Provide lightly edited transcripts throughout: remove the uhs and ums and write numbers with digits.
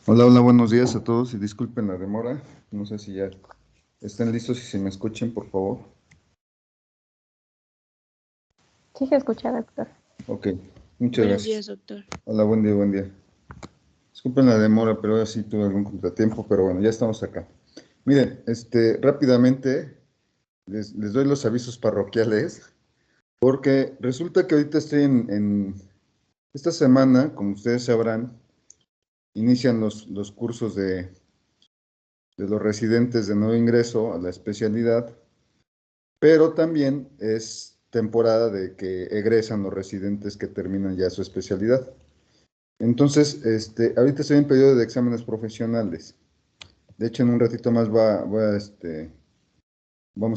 Hola, hola, buenos días a todos y disculpen la demora. No sé si ya están listos y si me escuchen, por favor. Sí se escucha, doctor. Ok, muchas Buenos gracias. días, doctor. Hola, buen día, buen día. Disculpen la demora, pero ahora sí tuve algún contratiempo, pero bueno, ya estamos acá. Miren, rápidamente les doy los avisos parroquiales, porque resulta que ahorita estoy en esta semana, como ustedes sabrán, inician los cursos de los residentes de nuevo ingreso a la especialidad. Pero también es temporada de que egresan los residentes que terminan ya su especialidad. Entonces, ahorita estoy en periodo de exámenes profesionales. De hecho, en un ratito más vamos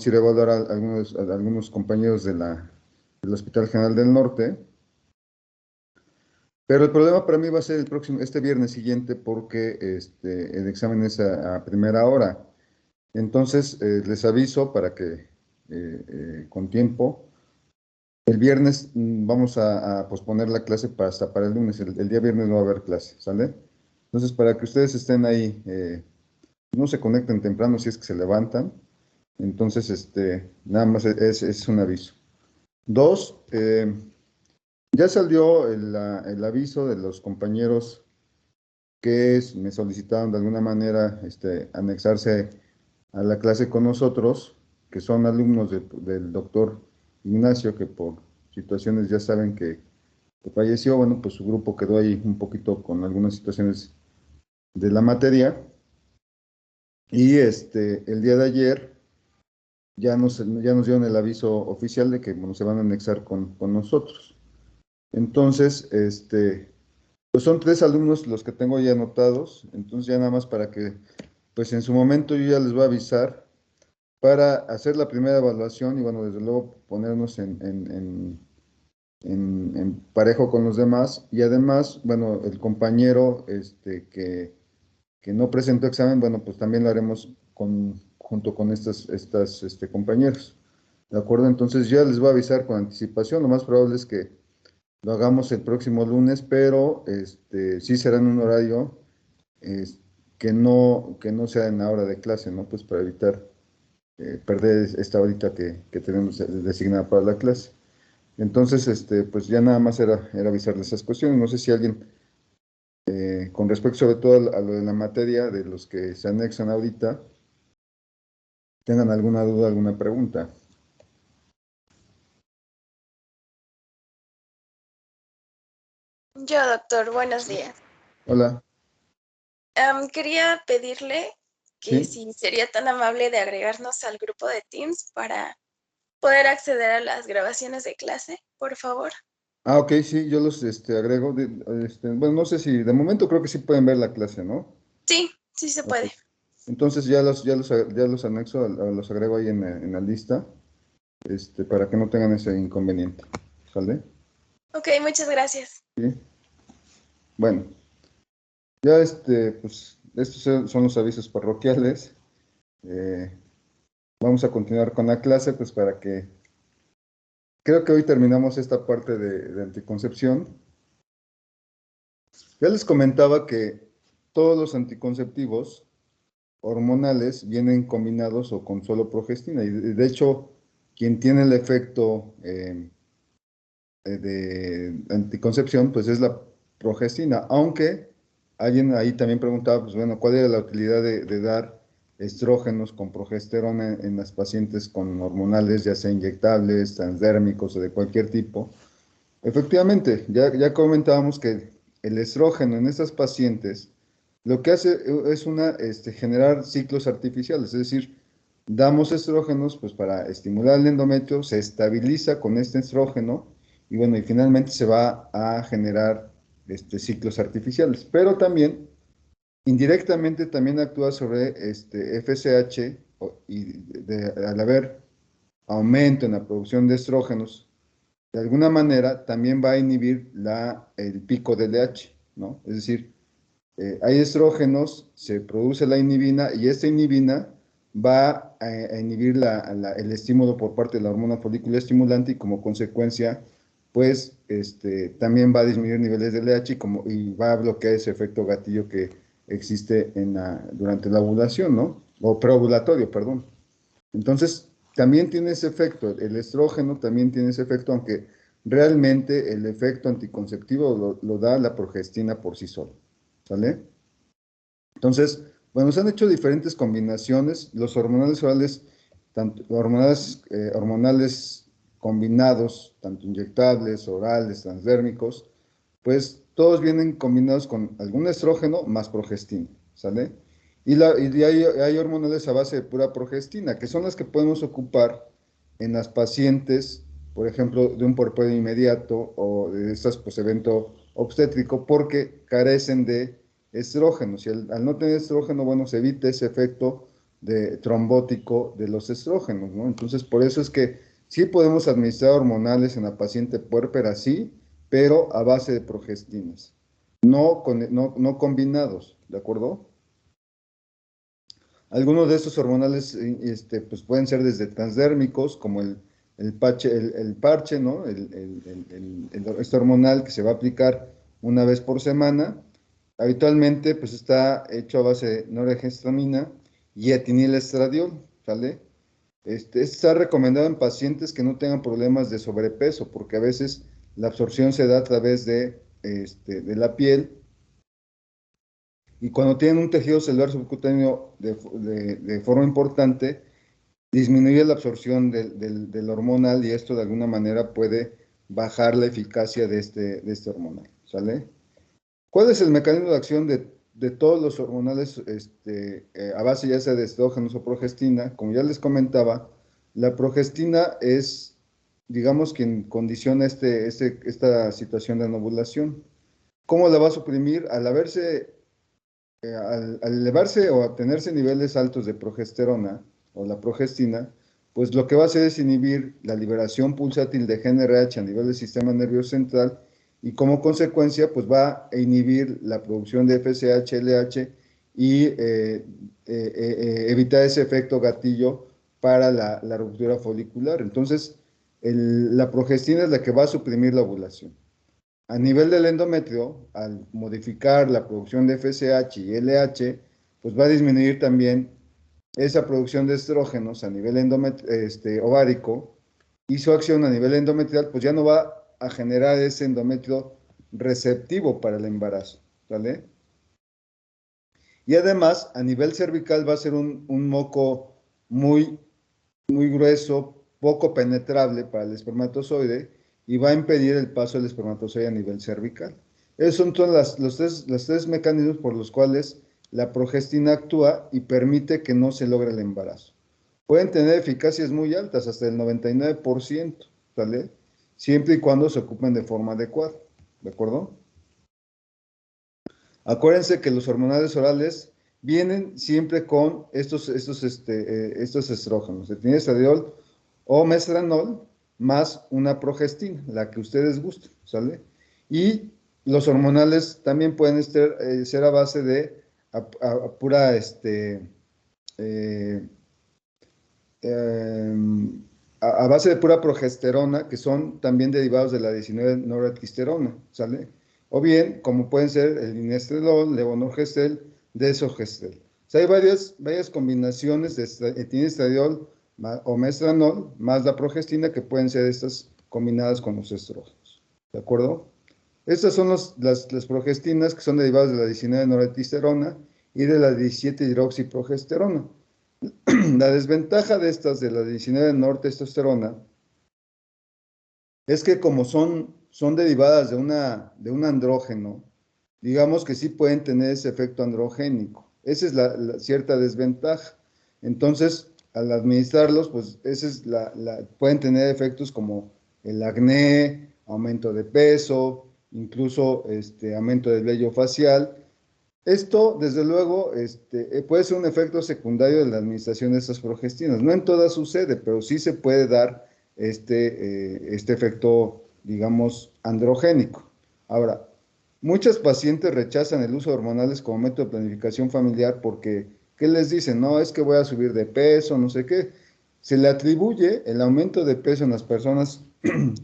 a ir a evaluar a algunos compañeros del Hospital General del Norte. Pero el problema para mí va a ser este viernes siguiente, porque el examen es a primera hora. Entonces, les aviso para que con tiempo. El viernes vamos a posponer la clase hasta para el lunes. El día viernes no va a haber clase, ¿sale? Entonces, para que ustedes estén ahí, no se conecten temprano si es que se levantan. Entonces, nada más es un aviso. Dos, ya salió el aviso de los compañeros me solicitaron de alguna manera anexarse a la clase con nosotros, que son alumnos del doctor Ignacio, que por situaciones ya saben que falleció. Bueno, pues su grupo quedó ahí un poquito con algunas situaciones de la materia. Y el día de ayer ya nos dieron el aviso oficial de que bueno, se van a anexar con nosotros. Entonces, pues son 3 alumnos los que tengo ya anotados. Entonces ya nada más para que, pues en su momento yo ya les voy a avisar para hacer la primera evaluación y bueno, desde luego ponernos en parejo con los demás. Y además, bueno, el compañero que no presentó examen, bueno, pues también lo haremos junto con estas compañeros. ¿De acuerdo? Entonces ya les voy a avisar con anticipación. Lo más probable es que lo hagamos el próximo lunes, pero sí será en un horario es- que no sea en la hora de clase, ¿no? Pues para evitar perder esta horita que tenemos designada para la clase. Entonces, pues ya nada más era avisarles esas cuestiones. No sé si alguien, con respecto sobre todo a lo de la materia, de los que se anexan ahorita, tengan alguna duda, alguna pregunta. Yo, doctor, buenos días. Hola, Quería pedirle que ¿sí? si sería tan amable de agregarnos al grupo de Teams para poder acceder a las grabaciones de clase, por favor. Ah, ok, sí, yo los agrego. Bueno, no sé si, de momento creo que sí pueden ver la clase, ¿no? Sí, sí se Ok. puede. Entonces ya los anexo, los agrego ahí en la lista, para que no tengan ese inconveniente. ¿Sale? Ok, muchas gracias. Sí. Bueno, ya pues estos son los avisos parroquiales. Eh, Vamos a continuar con la clase, pues para que, creo que hoy terminamos esta parte de anticoncepción. Ya les comentaba que todos los anticonceptivos hormonales vienen combinados o con solo progestina. Y de hecho, quien tiene el efecto de anticoncepción, pues es la progestina. Aunque alguien ahí también preguntaba, pues bueno, ¿cuál era la utilidad de dar estrógenos con progesterona en las pacientes con hormonales, ya sea inyectables, transdérmicos o de cualquier tipo? Efectivamente, ya comentábamos que el estrógeno en estas pacientes lo que hace es generar ciclos artificiales, es decir, damos estrógenos pues para estimular el endometrio, se estabiliza con este estrógeno y bueno, y finalmente se va a generar ciclos artificiales. Pero también, indirectamente, también actúa sobre FSH al haber aumento en la producción de estrógenos de alguna manera también va a inhibir el pico del LH, ¿no? Es decir, hay estrógenos, se produce la inhibina y esta inhibina va a inhibir el estímulo por parte de la hormona folículo estimulante y como consecuencia, pues también va a disminuir niveles de LH y va a bloquear ese efecto gatillo que existe durante la ovulación, ¿no? O preovulatorio, perdón. Entonces, también tiene ese efecto, el estrógeno también tiene ese efecto, aunque realmente el efecto anticonceptivo lo da la progestina por sí sola, ¿sale? Entonces, bueno, se han hecho diferentes combinaciones, los hormonales orales, tanto hormonales combinados, tanto inyectables, orales, transdérmicos, pues todos vienen combinados con algún estrógeno más progestina, ¿sale? Y hay hormonales a base de pura progestina, que son las que podemos ocupar en las pacientes, por ejemplo, de un puerperio inmediato o de estas, pues, evento obstétrico, porque carecen de estrógenos. Y al no tener estrógeno, bueno, se evita ese efecto trombótico de los estrógenos, ¿no? Entonces, por eso es que sí podemos administrar hormonales en la paciente puérpera, sí, pero a base de progestinas, no combinados, ¿de acuerdo? Algunos de estos hormonales pues pueden ser desde transdérmicos, como el parche, ¿no? Este hormonal que se va a aplicar una vez por semana. Habitualmente pues está hecho a base de norgestamina y etinilestradiol, ¿sale? Este está recomendado en pacientes que no tengan problemas de sobrepeso, porque a veces la absorción se da a través de la piel, y cuando tienen un tejido celular subcutáneo de forma importante, disminuye la absorción del hormonal, y esto de alguna manera puede bajar la eficacia de este hormonal, ¿sale? ¿Cuál es el mecanismo de acción de todos los hormonales a base ya sea de estrógenos o progestina? Como ya les comentaba, la progestina es, digamos, quien condiciona esta situación de anovulación. ¿Cómo la va a suprimir? Al elevarse o a tenerse niveles altos de progesterona o la progestina, pues lo que va a hacer es inhibir la liberación pulsátil de GnRH a nivel del sistema nervioso central, y como consecuencia pues va a inhibir la producción de FSH, LH, y evitar ese efecto gatillo para la ruptura folicular. Entonces, la progestina es la que va a suprimir la ovulación. A nivel del endometrio, al modificar la producción de FSH y LH, pues va a disminuir también esa producción de estrógenos a nivel ovárico, y su acción a nivel endometrial, pues ya no va a generar ese endometrio receptivo para el embarazo, ¿vale? Y además, a nivel cervical va a ser un moco muy, muy grueso, poco penetrable para el espermatozoide, y va a impedir el paso del espermatozoide a nivel cervical. Esos son todos los tres mecanismos por los cuales la progestina actúa y permite que no se logre el embarazo. Pueden tener eficacias muy altas, hasta el 99%, ¿vale? Siempre y cuando se ocupen de forma adecuada, ¿de acuerdo? Acuérdense que los hormonales orales vienen siempre con estos estrógenos, estradiol o mestranol, más una progestina, la que ustedes gusten, ¿sale? Y los hormonales también pueden ser a base de pura eh, a base de pura progesterona, que son también derivados de la 19-norepinefrina, ¿sale? O bien, como pueden ser el inestrelol, levonorgestrel, desogestrel. O sea, hay varias combinaciones de etinilestradiol o mestranol, más la progestina, que pueden ser estas combinadas con los estrógenos, ¿de acuerdo? Estas son las progestinas, que son derivadas de la 19-norepinefrina y de la 17-hidroxiprogesterona. La desventaja de estas, de la 19-nortestosterona, es que como son derivadas de un andrógeno, digamos que sí pueden tener ese efecto androgénico. Esa es la cierta desventaja. Entonces, al administrarlos, pues pueden tener efectos como el acné, aumento de peso, incluso aumento del vello facial. Esto, desde luego, puede ser un efecto secundario de la administración de estas progestinas. No en todas sucede, pero sí se puede dar este efecto, digamos, androgénico. Ahora, muchas pacientes rechazan el uso de hormonales como método de planificación familiar porque, ¿qué les dicen? No, es que voy a subir de peso, no sé qué. Se le atribuye el aumento de peso en las personas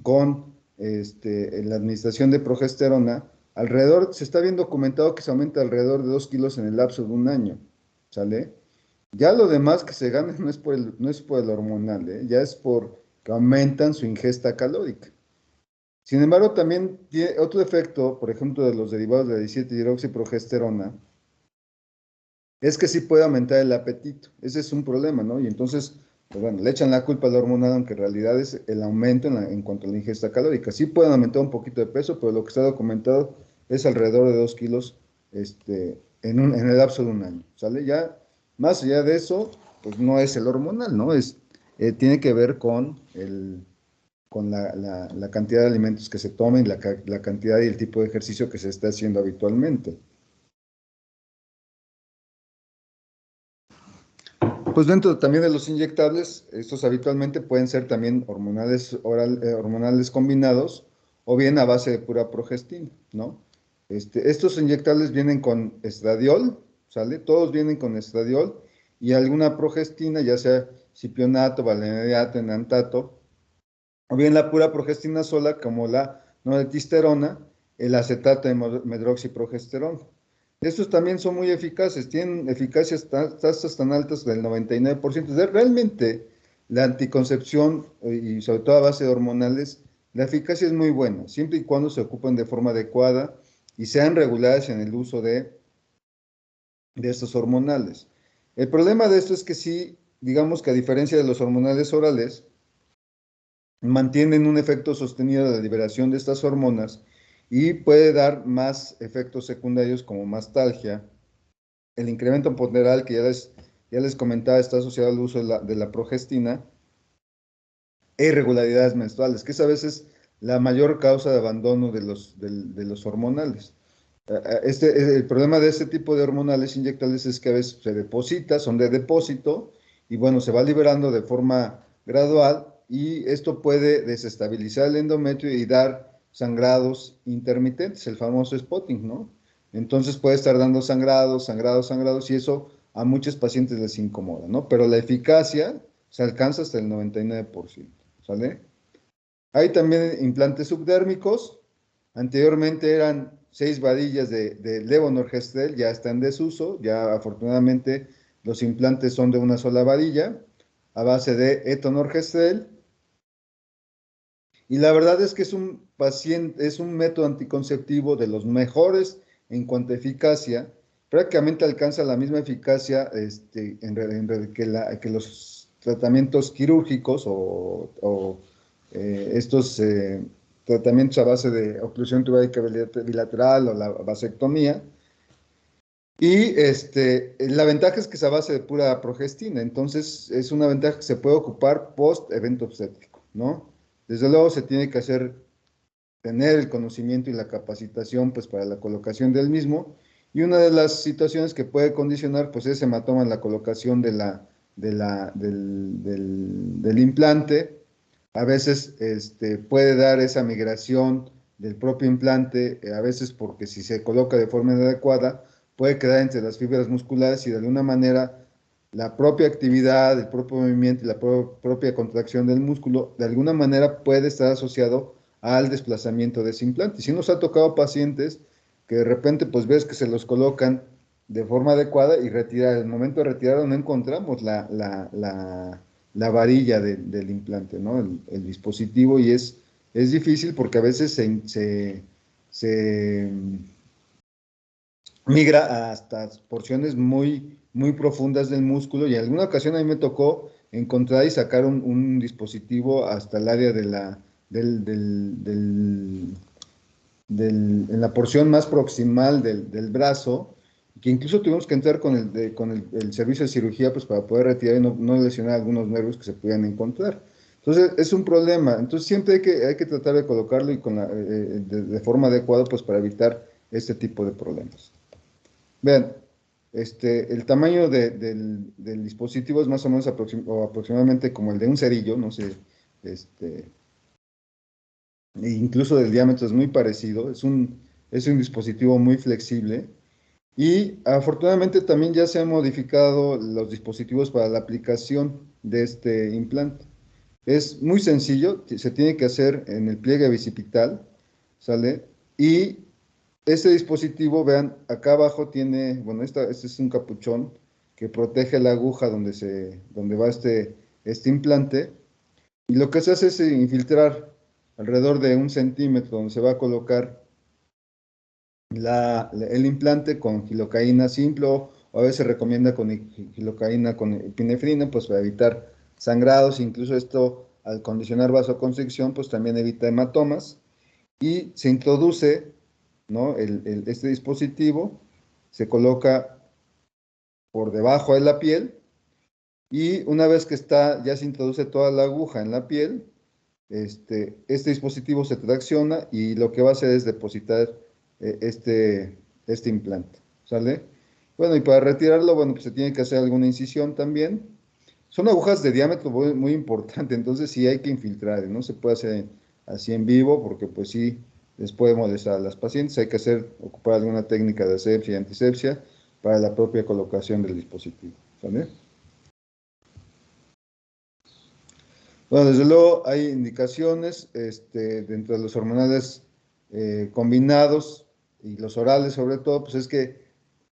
con la administración de progesterona alrededor, se está bien documentado que se aumenta alrededor de 2 kilos en el lapso de un año, ¿sale? Ya lo demás que se gane no es por el hormonal, ¿eh? Ya es por que aumentan su ingesta calórica. Sin embargo, también tiene otro efecto, por ejemplo, de los derivados de la 17-hidroxiprogesterona, es que sí puede aumentar el apetito. Ese es un problema, ¿no? Y entonces, pues bueno, le echan la culpa al hormonal, aunque en realidad es el aumento en cuanto a la ingesta calórica. Sí pueden aumentar un poquito de peso, pero lo que está documentado es alrededor de 2 kilos en el lapso de un año, ¿sale? Ya, más allá de eso, pues no es el hormonal, ¿no? Tiene que ver con la cantidad de alimentos que se tomen, la cantidad y el tipo de ejercicio que se está haciendo habitualmente. Pues dentro también de los inyectables, estos habitualmente pueden ser también hormonales combinados o bien a base de pura progestina, ¿no? Estos inyectables vienen con estradiol, ¿sale? Todos vienen con estradiol y alguna progestina, ya sea cipionato, valeriato, enantato, o bien la pura progestina sola, como la norethisterona, el acetato de medroxiprogesterona. Estos también son muy eficaces, tienen eficacias tasas tan altas del 99%. Realmente la anticoncepción y sobre todo a base de hormonales, la eficacia es muy buena, siempre y cuando se ocupen de forma adecuada y sean reguladas en el uso de estos hormonales. El problema de esto es que sí, digamos que a diferencia de los hormonales orales, mantienen un efecto sostenido de la liberación de estas hormonas y puede dar más efectos secundarios como mastalgia. El incremento ponderal que ya les comentaba está asociado al uso de la progestina e irregularidades menstruales, que es a veces la mayor causa de abandono de los hormonales. El problema de este tipo de hormonales inyectables es que a veces se deposita, son de depósito, y bueno, se va liberando de forma gradual, y esto puede desestabilizar el endometrio y dar sangrados intermitentes, el famoso spotting, ¿no? Entonces puede estar dando sangrados, y eso a muchos pacientes les incomoda, ¿no? Pero la eficacia se alcanza hasta el 99%, ¿sale? Hay también implantes subdérmicos. Anteriormente eran 6 varillas de levonorgestrel, ya está en desuso. Ya afortunadamente los implantes son de una sola varilla a base de etonorgestrel. Y la verdad es que es un método anticonceptivo de los mejores en cuanto a eficacia. Prácticamente alcanza la misma eficacia que los tratamientos quirúrgicos o estos tratamientos a base de oclusión tubárica bilateral o la vasectomía. Y la ventaja es que es a base de pura progestina, entonces es una ventaja que se puede ocupar post evento obstétrico, ¿no? Desde luego se tiene que tener el conocimiento y la capacitación pues para la colocación del mismo, y una de las situaciones que puede condicionar pues es hematoma en la colocación del implante. A veces puede dar esa migración del propio implante, a veces porque si se coloca de forma inadecuada, puede quedar entre las fibras musculares y de alguna manera la propia actividad, el propio movimiento y la propia contracción del músculo, de alguna manera puede estar asociado al desplazamiento de ese implante. Si nos ha tocado pacientes que de repente pues ves que se los colocan de forma adecuada y retirar, el momento de retirar no encontramos la varilla del implante, ¿no? El dispositivo, y es difícil porque a veces se migra hasta porciones muy profundas del músculo, y en alguna ocasión a mí me tocó encontrar y sacar un dispositivo hasta el área en la porción más proximal del brazo, que incluso tuvimos que entrar con el servicio de cirugía pues para poder retirar y no lesionar algunos nervios que se pudieran encontrar. Entonces es un problema, entonces siempre hay que tratar de colocarlo y de forma adecuada pues para evitar este tipo de problemas. Vean, el tamaño del dispositivo es más o menos aproximadamente como el de un cerillo, no sé, e incluso del diámetro es muy parecido, es un dispositivo muy flexible, y afortunadamente también ya se han modificado los dispositivos para la aplicación de este implante. Es muy sencillo, se tiene que hacer en el pliegue bicipital, ¿sale? Y Este dispositivo, vean, acá abajo tiene, bueno, este es un capuchón que protege la aguja donde va este implante. Y lo que se hace es infiltrar alrededor de 1 centímetro donde se va a colocar el implante con gilocaína simple o a veces se recomienda con gilocaína con epinefrina, pues para evitar sangrados, incluso esto al condicionar vasoconstricción, pues también evita hematomas y se introduce, ¿no? Este dispositivo se coloca por debajo de la piel y una vez que ya se introduce toda la aguja en la piel, este dispositivo se tracciona y lo que va a hacer es depositar este implante, ¿sale? Bueno, y para retirarlo, bueno, pues se tiene que hacer alguna incisión también. Son agujas de diámetro muy, muy importante, entonces sí hay que infiltrar, no se puede hacer así en vivo porque pues sí les puede molestar a las pacientes, hay que ocupar alguna técnica de asepsia y antisepsia para la propia colocación del dispositivo, ¿sale? Bueno, desde luego hay indicaciones dentro de los hormonales combinados y los orales sobre todo, pues es que,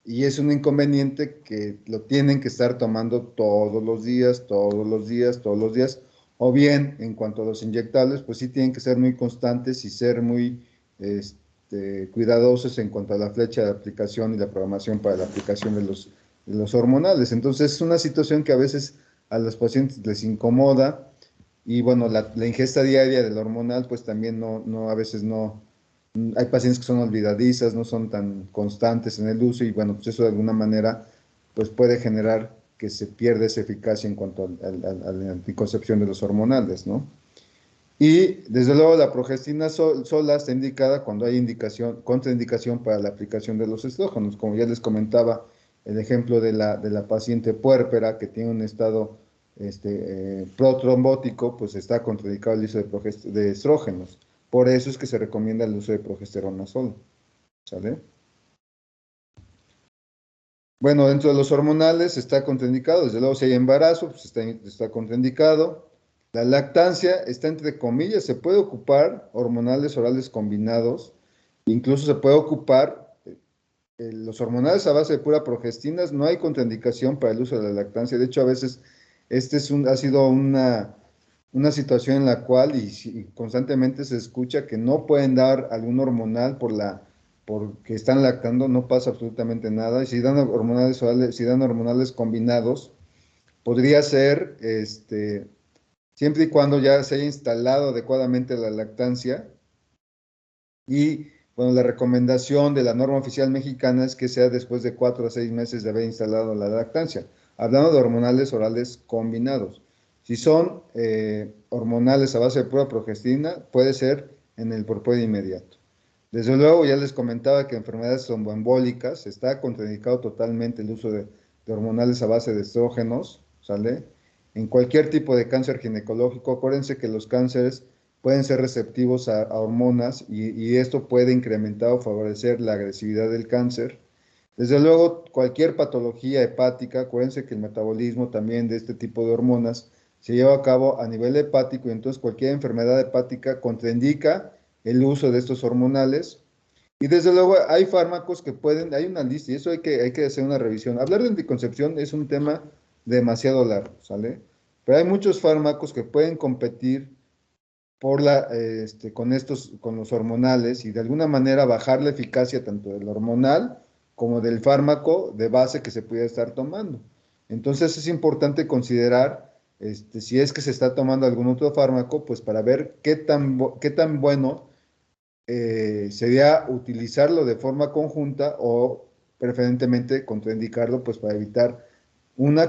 y es un inconveniente que lo tienen que estar tomando todos los días, todos los días, todos los días, o bien en cuanto a los inyectables, pues sí tienen que ser muy constantes y ser muy cuidadosos en cuanto a la flecha de aplicación y la programación para la aplicación de los hormonales. Entonces es una situación que a veces a los pacientes les incomoda y bueno, la ingesta diaria del hormonal, pues también a veces no, hay pacientes que son olvidadizas, no son tan constantes en el uso y bueno, pues eso de alguna manera, pues puede generar que se pierda esa eficacia en cuanto a la anticoncepción de los hormonales, ¿no? Y desde luego la progestina sola está indicada cuando hay contraindicación para la aplicación de los estrógenos, como ya les comentaba el ejemplo de la paciente puérpera que tiene un estado protrombótico, pues está contraindicado el uso de estrógenos. Por eso es que se recomienda el uso de progesterona sola, ¿sale? Bueno, dentro de los hormonales está contraindicado, desde luego si hay embarazo, pues está contraindicado. La lactancia está entre comillas, se puede ocupar hormonales orales combinados, incluso se puede ocupar los hormonales a base de pura progestinas, no hay contraindicación para el uso de la lactancia. De hecho, a veces ha sido una situación en la cual y constantemente se escucha que no pueden dar algún hormonal porque están lactando, no pasa absolutamente nada. Y si dan hormonales orales, si dan hormonales combinados, podría ser, siempre y cuando ya se haya instalado adecuadamente la lactancia y bueno, la recomendación de la norma oficial mexicana es que sea después de 4 a 6 meses de haber instalado la lactancia. Hablando de hormonales orales combinados. Si son hormonales a base de pura progestina, puede ser en el porpodio inmediato. Desde luego, ya les comentaba que enfermedades tromboembólicas está contraindicado totalmente el uso de hormonales a base de estrógenos, ¿sale? En cualquier tipo de cáncer ginecológico, acuérdense que los cánceres pueden ser receptivos a hormonas y esto puede incrementar o favorecer la agresividad del cáncer. Desde luego, cualquier patología hepática, acuérdense que el metabolismo también de este tipo de hormonas se lleva a cabo a nivel hepático y entonces cualquier enfermedad hepática contraindica el uso de estos hormonales. Y desde luego hay fármacos que hay una lista y eso hay que hacer una revisión. Hablar de anticoncepción es un tema demasiado largo, ¿sale? Pero hay muchos fármacos que pueden competir con los hormonales y de alguna manera bajar la eficacia tanto del hormonal como del fármaco de base que se pudiera estar tomando. Entonces es importante considerar si es que se está tomando algún otro fármaco, pues para ver qué tan bueno sería utilizarlo de forma conjunta o preferentemente contraindicarlo, pues para evitar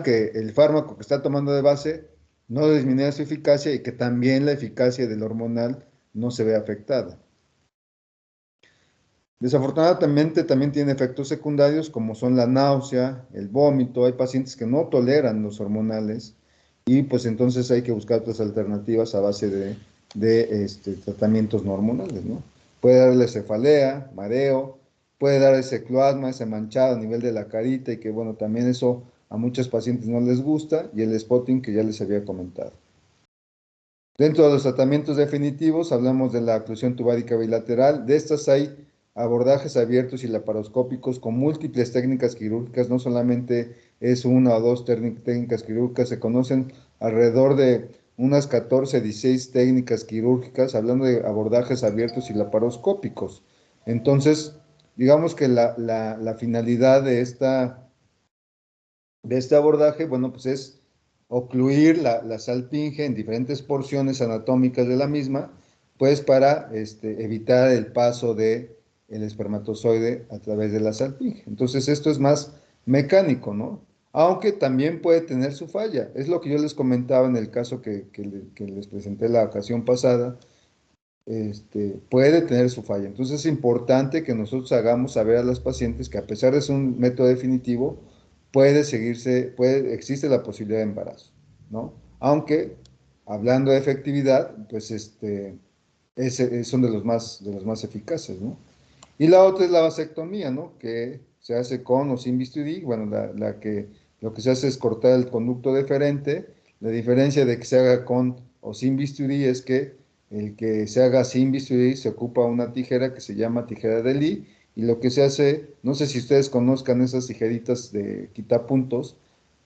que el fármaco que está tomando de base no disminuya su eficacia y que también la eficacia del hormonal no se vea afectada. Desafortunadamente también tiene efectos secundarios como son la náusea, el vómito. Hay pacientes que no toleran los hormonales y pues entonces hay que buscar otras alternativas a base de tratamientos no hormonales, ¿no? Puede darle cefalea, mareo, puede dar ese cloasma, ese manchado a nivel de la carita y que bueno, también eso a muchos pacientes no les gusta y el spotting que ya les había comentado. Dentro de los tratamientos definitivos hablamos de la oclusión tubárica bilateral. De estas hay abordajes abiertos y laparoscópicos con múltiples técnicas quirúrgicas, no solamente es una o dos técnicas quirúrgicas, se conocen alrededor de unas 14, 16 técnicas quirúrgicas, hablando de abordajes abiertos y laparoscópicos. Entonces, digamos que la finalidad de este abordaje, bueno, pues es ocluir la salpinge en diferentes porciones anatómicas de la misma, pues para evitar el paso de el espermatozoide a través de la salpinge. Entonces esto es más mecánico, ¿no? Aunque también puede tener su falla. Es lo que yo les comentaba en el caso que les presenté la ocasión pasada. Puede tener su falla. Entonces es importante que nosotros hagamos saber a las pacientes que a pesar de ser un método definitivo, existe la posibilidad de embarazo, ¿no? Aunque, hablando de efectividad, pues son de los más eficaces, ¿no? Y la otra es la vasectomía, ¿no? Que se hace con o sin bisturí. Bueno, lo que se hace es cortar el conducto deferente. La diferencia de que se haga con o sin bisturí es que el que se haga sin bisturí se ocupa una tijera que se llama tijera de Lee. Y lo que se hace, no sé si ustedes conozcan esas tijeritas de quitapuntos,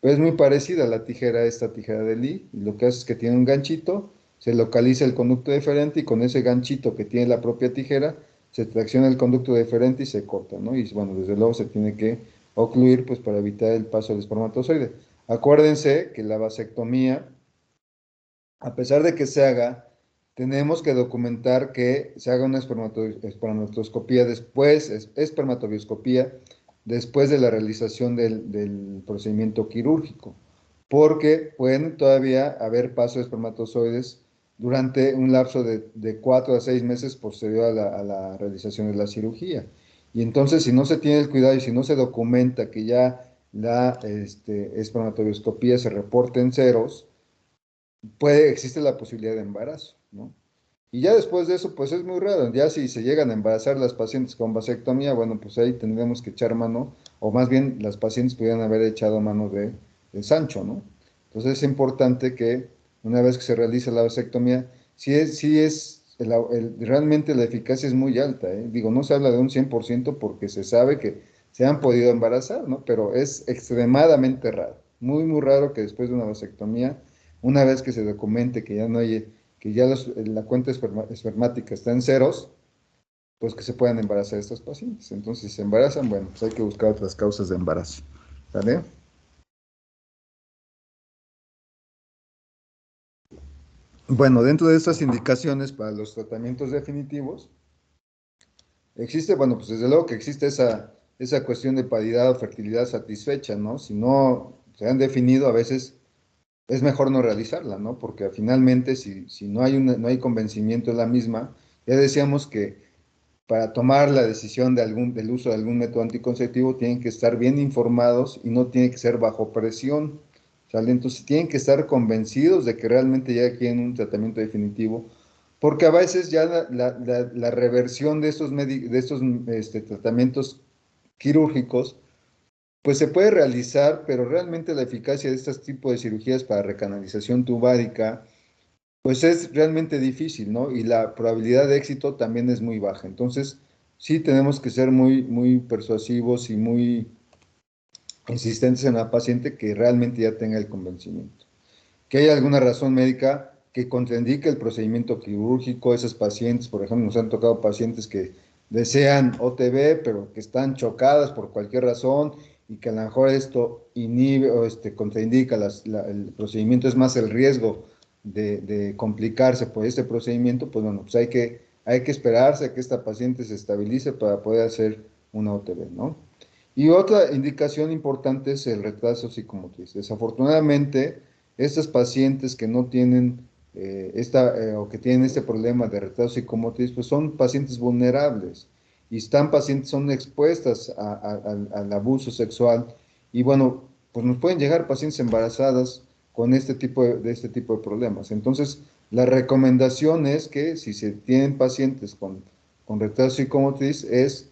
pero es muy parecida a la tijera, esta tijera de Lee. Y lo que hace es que tiene un ganchito, se localiza el conducto deferente y con ese ganchito que tiene la propia tijera, se tracciona el conducto deferente y se corta, ¿no? Y bueno, desde luego se tiene que ocluir, pues para evitar el paso del espermatozoide. Acuérdense que la vasectomía, a pesar de que se haga, tenemos que documentar que se haga una espermatoscopía después, espermatobioscopía, después de la realización del procedimiento quirúrgico, porque pueden todavía haber paso de espermatozoides durante un lapso de 4 a 6 meses posterior a la realización de la cirugía. Y entonces, si no se tiene el cuidado y si no se documenta que ya la espermatobioscopía se reporte en ceros, existe la posibilidad de embarazo, ¿no? Y ya después de eso, pues es muy raro. Ya si se llegan a embarazar las pacientes con vasectomía, bueno, pues ahí tendríamos que echar mano, o más bien las pacientes pudieran haber echado mano de Sancho, ¿no? Entonces es importante que una vez que se realiza la vasectomía, realmente la eficacia es muy alta, ¿eh? Digo, no se habla de un 100% porque se sabe que se han podido embarazar, ¿no? Pero es extremadamente raro, muy, muy raro que después de una vasectomía, una vez que se documente que ya no hay que ya la cuenta espermática está en ceros, pues que se puedan embarazar estos pacientes. Entonces, si se embarazan, bueno, pues hay que buscar otras causas de embarazo. ¿Vale? Bueno, dentro de estas indicaciones para los tratamientos definitivos, existe, bueno, pues desde luego que existe esa cuestión de paridad o fertilidad satisfecha, ¿no? Si no se han definido, a veces es mejor no realizarla, ¿no? Porque finalmente, si no hay, no hay convencimiento en la misma, ya decíamos que para tomar la decisión del uso de algún método anticonceptivo tienen que estar bien informados y no tiene que ser bajo presión, ¿sale? Entonces tienen que estar convencidos de que realmente ya quieren un tratamiento definitivo, porque a veces ya la reversión de estos tratamientos quirúrgicos, pues se puede realizar, pero realmente la eficacia de este tipo de cirugías para recanalización tubárica, pues es realmente difícil, ¿no? Y la probabilidad de éxito también es muy baja. Entonces, sí tenemos que ser muy, muy persuasivos y muy insistentes en la paciente que realmente ya tenga el convencimiento. Que hay alguna razón médica que contraindique el procedimiento quirúrgico, esas pacientes, por ejemplo, nos han tocado pacientes que desean OTB, pero que están chocadas por cualquier razón y que a lo mejor esto inhibe o contraindica el procedimiento, es más el riesgo de complicarse por este procedimiento, pues bueno, pues hay que esperarse a que esta paciente se estabilice para poder hacer una OTB, ¿no? Y otra indicación importante es el retraso psicomotriz. Desafortunadamente, estas pacientes que no tienen o que tienen este problema de retraso psicomotriz, pues son pacientes vulnerables y son expuestas al abuso sexual. Y bueno, pues nos pueden llegar pacientes embarazadas con este tipo de problemas. Entonces, la recomendación es que si se tienen pacientes con retraso psicomotriz, es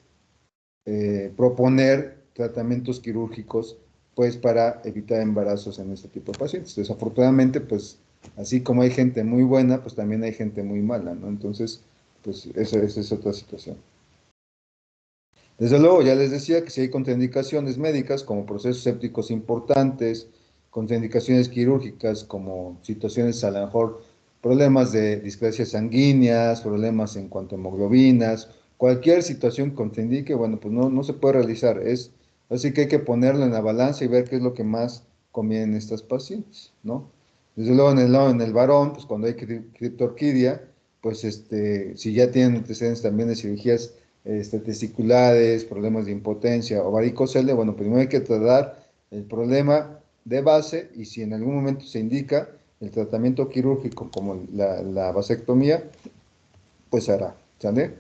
proponer tratamientos quirúrgicos, pues para evitar embarazos en este tipo de pacientes. Desafortunadamente, pues así como hay gente muy buena, pues también hay gente muy mala, ¿no? Entonces, pues esa es otra situación. Desde luego, ya les decía que si hay contraindicaciones médicas como procesos sépticos importantes, contraindicaciones quirúrgicas como situaciones a lo mejor problemas de displasia sanguíneas, problemas en cuanto a hemoglobinas, cualquier situación que contraindique, bueno, pues no se puede realizar. Así que hay que ponerlo en la balanza y ver qué es lo que más conviene en estas pacientes, ¿no? Desde luego en el varón, pues cuando hay criptorquidia, pues si ya tienen antecedentes también de cirugías testiculares, problemas de impotencia o varicocele, bueno, primero hay que tratar el problema de base y si en algún momento se indica el tratamiento quirúrgico como la vasectomía, pues hará, ¿sale?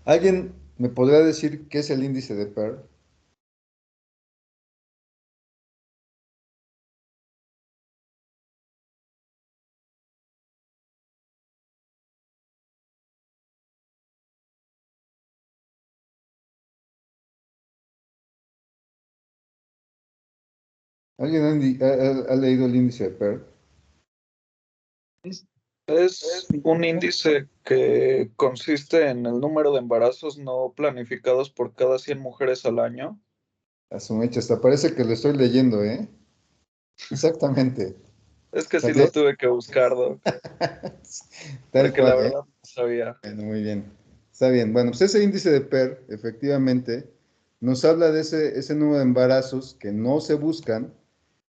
¿Alguien me podrá decir qué es el índice de Pearl? ¿Alguien ha leído el índice de Pearl? Es un índice que consiste en el número de embarazos no planificados por cada 100 mujeres al año. A su mecha, hasta parece que lo estoy leyendo, ¿eh? Exactamente. Es que sí lo ¿Sale? tuve que buscar, Doc, Tal porque cual, la ¿eh? verdad no sabía. Bueno, muy bien. Está bien. Bueno, pues ese índice de PER, efectivamente, nos habla de ese número de embarazos que no se buscan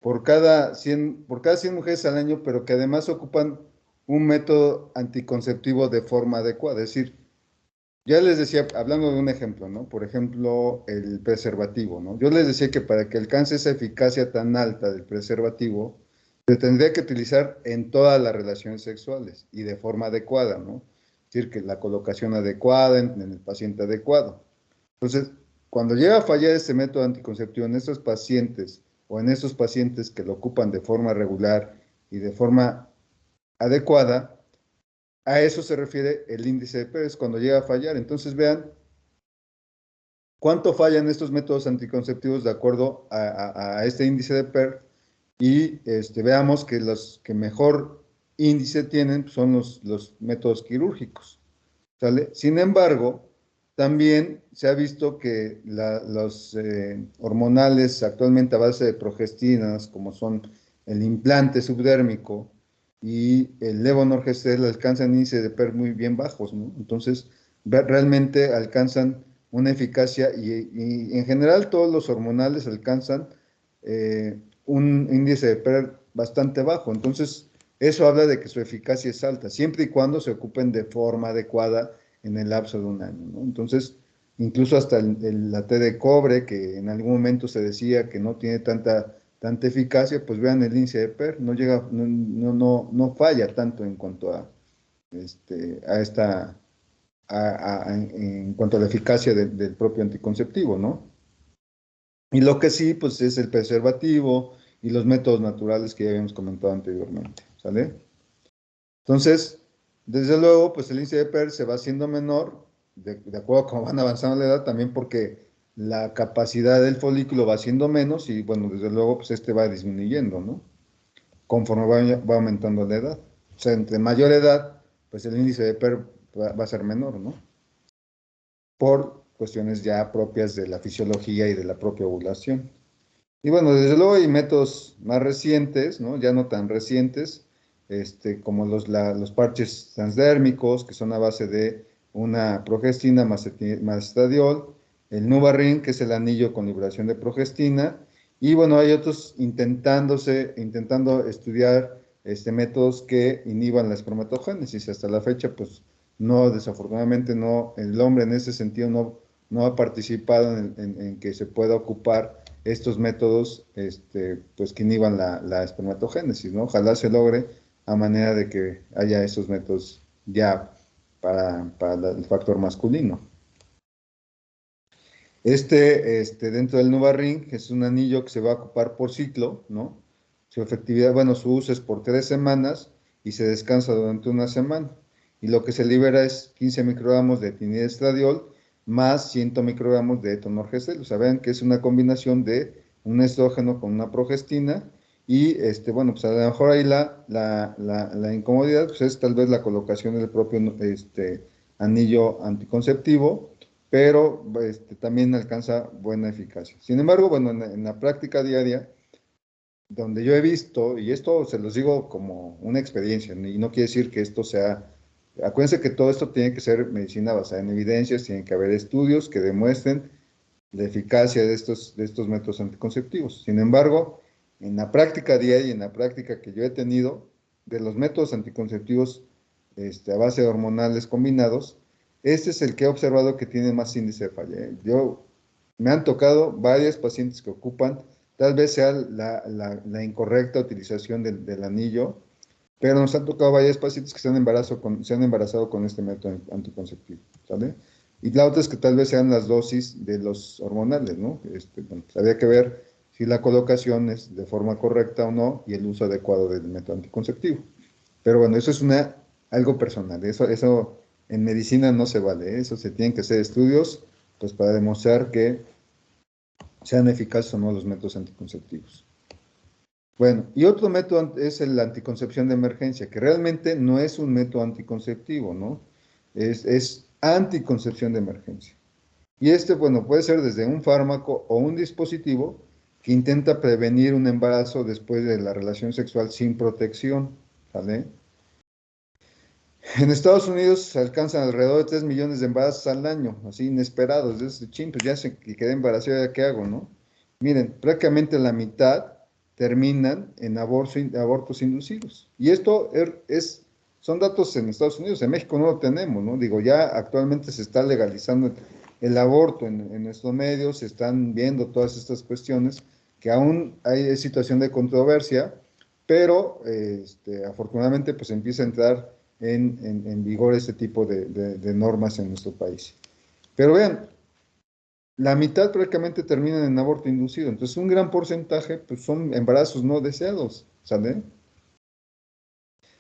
por cada 100 mujeres al año, pero que además ocupan un método anticonceptivo de forma adecuada. Es decir, ya les decía, hablando de un ejemplo, ¿no? Por ejemplo, el preservativo, ¿no? Yo les decía que para que alcance esa eficacia tan alta del preservativo, se tendría que utilizar en todas las relaciones sexuales y de forma adecuada, ¿no? Es decir, que la colocación adecuada en el paciente adecuado. Entonces, cuando llega a fallar este método anticonceptivo en estos pacientes o en esos pacientes que lo ocupan de forma regular y de forma adecuada, a eso se refiere el índice de Pérez cuando llega a fallar. Entonces, vean cuánto fallan estos métodos anticonceptivos de acuerdo a este índice de PER y veamos que los que mejor índice tienen pues, son los métodos quirúrgicos. ¿Sale? Sin embargo, también se ha visto que los hormonales actualmente a base de progestinas, como son el implante subdérmico y el levonorgestrel, alcanzan índices de PER muy bien bajos, ¿no? Entonces, realmente alcanzan una eficacia y en general todos los hormonales alcanzan un índice de PER bastante bajo. Entonces, eso habla de que su eficacia es alta, siempre y cuando se ocupen de forma adecuada en el lapso de un año, ¿no? Entonces, incluso hasta la T de cobre, que en algún momento se decía que no tiene tanta eficacia, pues vean el índice de PER, no llega, no falla tanto en cuanto a esta, en cuanto a la eficacia del propio anticonceptivo, ¿no? Y lo que sí, pues es el preservativo y los métodos naturales que ya habíamos comentado anteriormente, ¿sale? Entonces, desde luego, pues el índice de PER se va haciendo menor, de acuerdo a cómo van avanzando la edad, también porque la capacidad del folículo va siendo menos y, bueno, desde luego, pues va disminuyendo, ¿no? Conforme va aumentando la edad. O sea, entre mayor edad, pues el índice de PER va a ser menor, ¿no? Por cuestiones ya propias de la fisiología y de la propia ovulación. Y bueno, desde luego hay métodos más recientes, ¿no? Ya no tan recientes, como los parches transdérmicos, que son a base de una progestina más estradiol, el Nuvaring, que es el anillo con liberación de progestina, y bueno, hay otros intentando estudiar métodos que inhiban la espermatogénesis. Hasta la fecha, pues no, desafortunadamente no, el hombre en ese sentido no ha participado en que se pueda ocupar estos métodos pues que inhiban la espermatogénesis, ¿no? Ojalá se logre a manera de que haya esos métodos ya para el factor masculino. Dentro del Nuvaring es un anillo que se va a ocupar por ciclo, ¿no? Su efectividad, bueno, su uso es por 3 semanas y se descansa durante una semana. Y lo que se libera es 15 microgramos de etinidestradiol más 100 microgramos de etonorgestel. O sea, vean que es una combinación de un estrógeno con una progestina. Y, bueno, pues a lo mejor ahí la incomodidad pues es tal vez la colocación del propio anillo anticonceptivo, pero también alcanza buena eficacia. Sin embargo, bueno, en la práctica diaria, donde yo he visto, y esto se los digo como una experiencia, y no quiere decir que esto sea, acuérdense que todo esto tiene que ser medicina basada en evidencias, tiene que haber estudios que demuestren la eficacia de estos métodos anticonceptivos. Sin embargo, en la práctica diaria y en la práctica que yo he tenido, de los métodos anticonceptivos a base de hormonales combinados, este es el que he observado que tiene más índice de falla. Me han tocado varias pacientes que ocupan, tal vez sea la incorrecta utilización del anillo, pero nos han tocado varias pacientes que se han embarazado con este método anticonceptivo, ¿sale? Y la otra es que tal vez sean las dosis de los hormonales, ¿no? Bueno, habría que ver si la colocación es de forma correcta o no y el uso adecuado del método anticonceptivo. Pero bueno, eso es algo personal, eso en medicina no se vale, eso se tienen que hacer estudios pues para demostrar que sean eficaces o no los métodos anticonceptivos. Bueno, y otro método es la anticoncepción de emergencia, que realmente no es un método anticonceptivo, ¿no? Es anticoncepción de emergencia. Y bueno, puede ser desde un fármaco o un dispositivo que intenta prevenir un embarazo después de la relación sexual sin protección, ¿vale? En Estados Unidos se alcanzan alrededor de 3 millones de embarazos al año, así inesperados. Es ching, pues ya se quedé embarazada, ¿qué hago, no? Miren, prácticamente la mitad terminan en abortos inducidos. Y esto son datos en Estados Unidos, en México no lo tenemos, ¿no? Digo, ya actualmente se está legalizando el aborto en nuestros medios, se están viendo todas estas cuestiones, que aún hay situación de controversia, pero afortunadamente pues empieza a entrar en vigor este tipo de normas en nuestro país. Pero vean, la mitad prácticamente terminan en aborto inducido, entonces un gran porcentaje pues, son embarazos no deseados, ¿sale?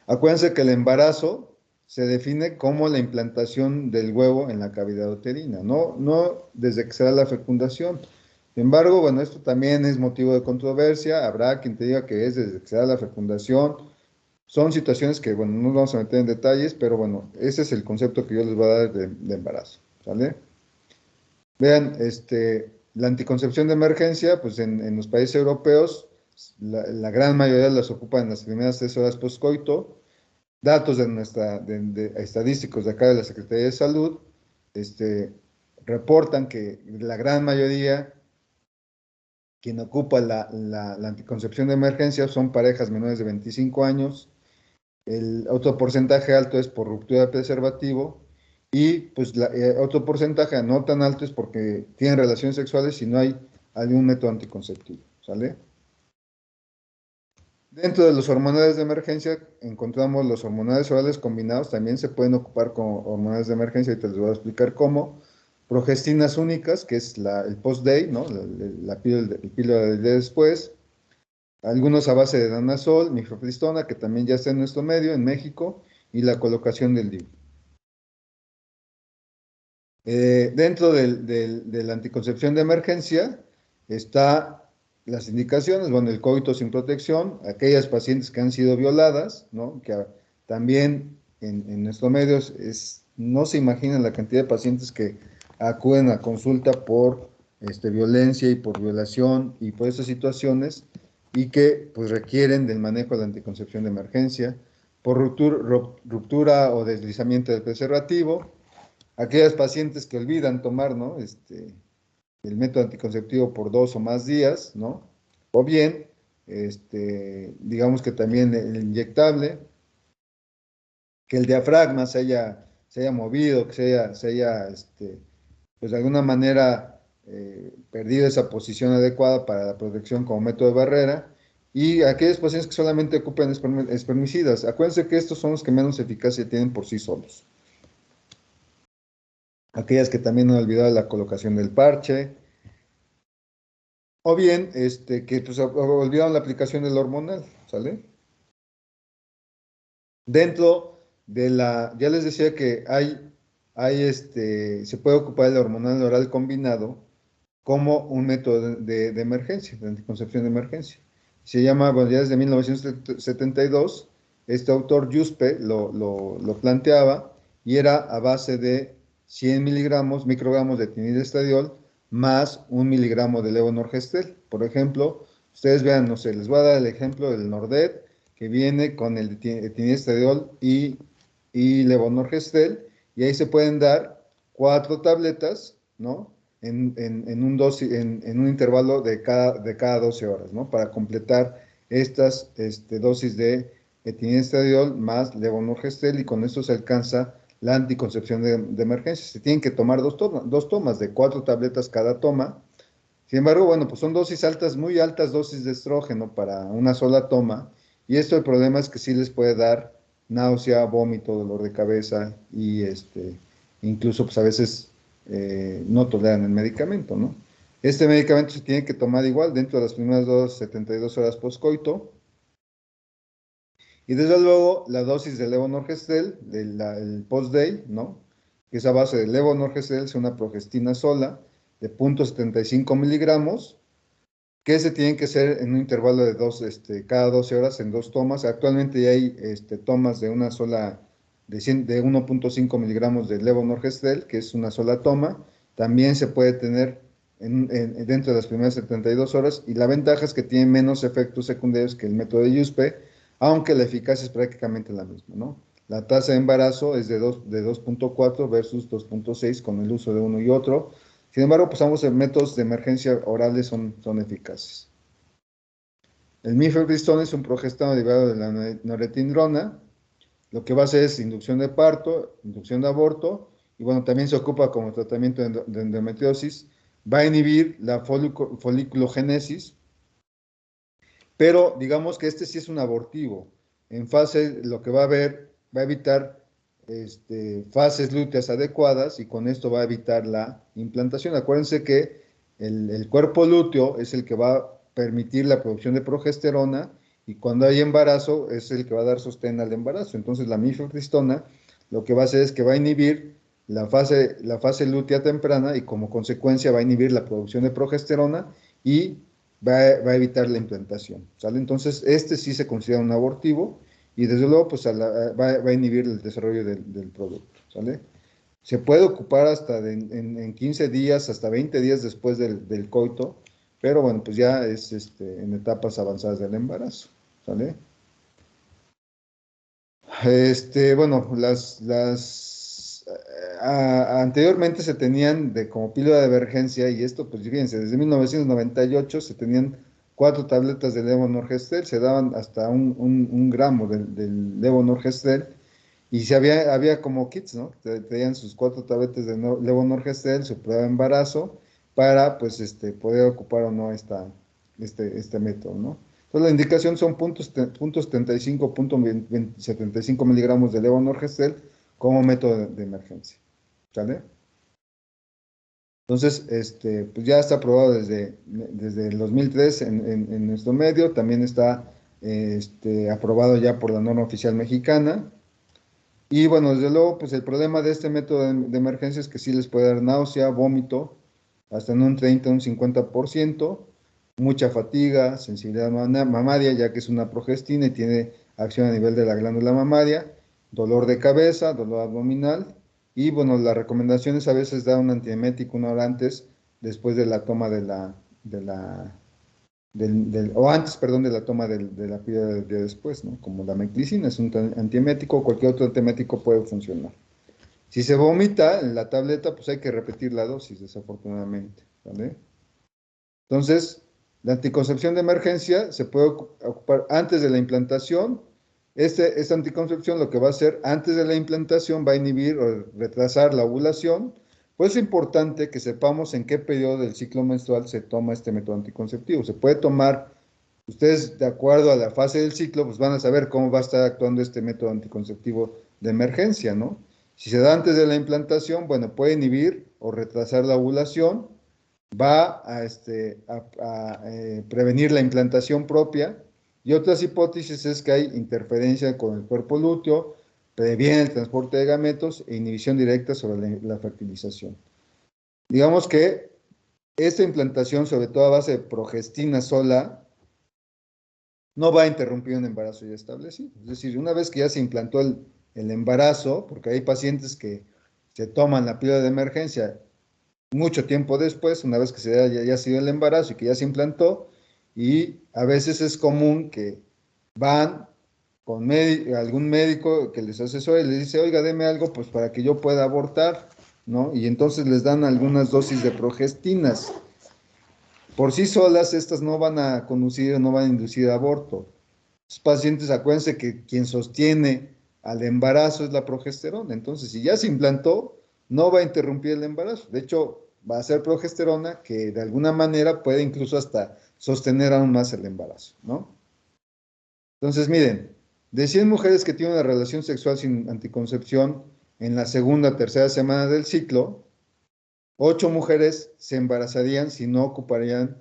Acuérdense que el embarazo se define como la implantación del huevo en la cavidad uterina, no desde que se da la fecundación. Sin embargo, bueno, esto también es motivo de controversia, habrá quien te diga que es desde que se da la fecundación. Son situaciones que, bueno, no nos vamos a meter en detalles, pero bueno, ese es el concepto que yo les voy a dar de embarazo, ¿sale? Vean, la anticoncepción de emergencia, pues en los países europeos, la gran mayoría las ocupan en las primeras 3 horas postcoito. Datos estadísticos de acá de la Secretaría de Salud, reportan que la gran mayoría quien ocupa la anticoncepción de emergencia son parejas menores de 25 años. El otro porcentaje alto es por ruptura de preservativo y pues otro porcentaje no tan alto es porque tienen relaciones sexuales y no hay algún método anticonceptivo, ¿sale? Dentro de los hormonales de emergencia encontramos los hormonales orales combinados, también se pueden ocupar como hormonales de emergencia y te les voy a explicar cómo. Progestinas únicas, que es el post-day, ¿no? La píldora del día después. Algunos a base de danazol, mifepristona, que también ya está en nuestro medio, en México, y la colocación del DIU. Dentro de la anticoncepción de emergencia está las indicaciones, bueno, el coito sin protección, aquellas pacientes que han sido violadas, ¿no? Que también en nuestros medios no se imaginan la cantidad de pacientes que acuden a consulta por violencia y por violación y por estas situaciones y que pues requieren del manejo de la anticoncepción de emergencia, por ruptura o deslizamiento del preservativo, aquellas pacientes que olvidan tomar, ¿no? El método anticonceptivo por 2 o más días, ¿no? O bien, digamos que también el inyectable, que el diafragma se haya movido, que se haya pues de alguna manera perdido esa posición adecuada para la protección como método de barrera, y aquellos pacientes que solamente ocupan espermicidas. Acuérdense que estos son los que menos eficacia tienen por sí solos. Aquellas que también han olvidado la colocación del parche, o bien que pues, olvidaron la aplicación del hormonal, ¿sale? Dentro ya les decía que se puede ocupar el hormonal oral combinado como un método de emergencia, de anticoncepción de emergencia. Se llama, bueno, ya desde 1972, este autor Yuspe lo planteaba y era a base de 100 microgramos de tinidestradiol más 1 miligramo de levonorgestrel. Por ejemplo, ustedes vean, no sé, les voy a dar el ejemplo del Nordet, que viene con el tinidestradiol y levonorgestrel, y ahí se pueden dar 4 tabletas, ¿no? En un intervalo de cada 12 horas, ¿no? Para completar estas dosis de tinidestradiol más levonorgestrel, y con esto se alcanza la anticoncepción de emergencia. Se tienen que tomar dos tomas de 4 tabletas cada toma. Sin embargo, bueno, pues son dosis altas, muy altas dosis de estrógeno para una sola toma, y esto el problema es que sí les puede dar náusea, vómito, dolor de cabeza, y incluso pues a veces no toleran el medicamento, ¿no? Este medicamento se tiene que tomar igual dentro de las primeras 72 horas postcoito, y desde luego la dosis de levonorgestrel, el post-day, ¿no? Que es a base de levonorgestrel, es una progestina sola de 0.75 miligramos, que se tienen que hacer en un intervalo de cada 12 horas en 2 tomas. Actualmente ya hay tomas de una sola, de 1.5 miligramos de levonorgestrel, que es una sola toma. También se puede tener dentro de las primeras 72 horas, y la ventaja es que tiene menos efectos secundarios que el método de Yuzpe, aunque la eficacia es prácticamente la misma, ¿no? La tasa de embarazo es de 2.4 versus 2.6 con el uso de uno y otro. Sin embargo, pues ambos métodos de emergencia orales son eficaces. El mifepristón es un progestano derivado de la norepinefrina. Lo que va a hacer es inducción de parto, inducción de aborto, y bueno, también se ocupa como tratamiento de endometriosis. Va a inhibir la foliculogénesis, pero digamos que este sí es un abortivo. En fase, lo que va a haber, va a evitar fases lúteas adecuadas, y con esto va a evitar la implantación. Acuérdense que el cuerpo lúteo es el que va a permitir la producción de progesterona, y cuando hay embarazo es el que va a dar sostén al embarazo. Entonces la mifepristona lo que va a hacer es que va a inhibir la fase lútea temprana, y como consecuencia va a inhibir la producción de progesterona y va a evitar la implantación, ¿sale? Entonces sí se considera un abortivo, y desde luego pues va a inhibir el desarrollo del producto, ¿sale? Se puede ocupar hasta en 15 días, hasta 20 días después del coito, pero bueno, pues ya es en etapas avanzadas del embarazo, ¿sale? Bueno, anteriormente se tenían como píldora de emergencia, y esto, pues fíjense, desde 1998 se tenían 4 tabletas de levonorgestrel, se daban hasta un gramo del levonorgestrel, y había como kits, ¿no? Tenían sus 4 tabletas de levonorgestrel, su prueba de embarazo, para pues poder ocupar o no este método, ¿no? Entonces la indicación son .75 miligramos de levonorgestrel como método de emergencia, ¿sale? Entonces, pues ya está aprobado desde el 2003 en nuestro medio. También está aprobado ya por la norma oficial mexicana. Y bueno, desde luego, pues el problema de este método de emergencia es que sí les puede dar náusea, vómito, hasta en un 30, un 50%, mucha fatiga, sensibilidad mamaria, ya que es una progestina y tiene acción a nivel de la glándula mamaria, dolor de cabeza, dolor abdominal, y bueno, las recomendaciones a veces da un antiemético una hora antes, después de la toma o antes, perdón, de la toma de la píldora del día después, ¿no? Como la meclicina es un antiemético, cualquier otro antiemético puede funcionar. Si se vomita en la tableta, pues hay que repetir la dosis, desafortunadamente, ¿vale? Entonces, la anticoncepción de emergencia se puede ocupar antes de la implantación. Esta anticoncepción lo que va a hacer antes de la implantación va a inhibir o retrasar la ovulación. Pues es importante que sepamos en qué periodo del ciclo menstrual se toma este método anticonceptivo. Se puede tomar, ustedes de acuerdo a la fase del ciclo, pues van a saber cómo va a estar actuando este método anticonceptivo de emergencia, ¿no? Si se da antes de la implantación, bueno, puede inhibir o retrasar la ovulación, va a prevenir la implantación propia, y otras hipótesis es que hay interferencia con el cuerpo lúteo, previene el transporte de gametos e inhibición directa sobre la fertilización. Digamos que esta implantación, sobre todo a base de progestina sola, no va a interrumpir un embarazo ya establecido. Es decir, una vez que ya se implantó el embarazo, porque hay pacientes que se toman la píldora de emergencia mucho tiempo después, una vez que ya ha sido el embarazo y que ya se implantó, y a veces es común que van con algún médico que les asesore y les dice, oiga, deme algo pues para que yo pueda abortar, ¿no? Y entonces les dan algunas dosis de progestinas. Por sí solas, estas no van a conducir, no van a inducir aborto. Los pacientes, acuérdense que quien sostiene al embarazo es la progesterona. Entonces, si ya se implantó, no va a interrumpir el embarazo. De hecho, va a ser progesterona que de alguna manera puede incluso hasta sostener aún más el embarazo, ¿no? Entonces, miren, de 100 mujeres que tienen una relación sexual sin anticoncepción en la segunda, tercera semana del ciclo, 8 mujeres se embarazarían si no ocuparían